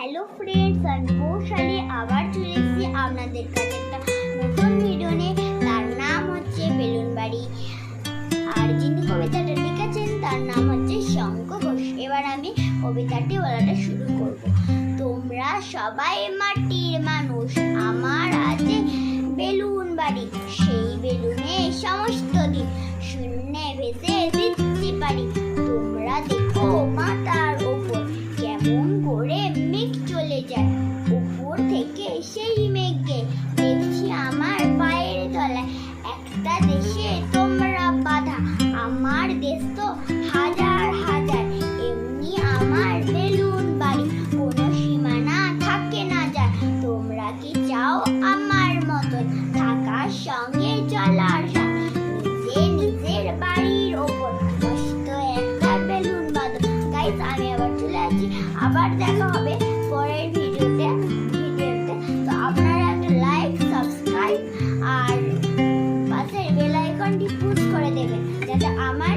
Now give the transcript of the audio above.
Hello friends, আমি বৌশালী আবার চলে এসেছি আপনাদের কাছে একটা নতুন ভিডিও নিয়ে। তার নাম হচ্ছে বেলুন বাড়ি। আর যিনি কবিতাটা লিখেছেন তার নাম হচ্ছে শঙ্খ ঘোষ। এবার আমি কবিতাটি বলাটা শুরু করব। তোমরা সবাই মাটির মানুষ, আমার আছে বেলুন বাড়ি। সেই বেলুনে সমস্ত দিন শূন্যে ভেসে দিচ্ছি পারি। তোমরা দেখো মাথার ওপর কেমন করে মেঘ চলে যায়, উপর থেকে সেই মেঘকে দেখছি আমার পায়ের তলায়। একটা দেশে তোমরা বাঁধা, আমার দেশ তো হাজার হাজার। এমনি আমার বেলুন বাড়ি, কোনো সীমানা থাকে না যার। তোমরা কি চাও আমার মতন থাকার সঙ্গে চলার সাথে? নিজের বাড়ির ওপর মস্ত একটা বেলুন বাঁধো। গাইস, আমি আবার চলে আসছি, আবার দেখা হবে পরের ভিডিওতে। তো আপনারা একটা লাইক, সাবস্ক্রাইব আর পাশের বেল আইকনটি পুশ করে দেবেন, যাতে আমার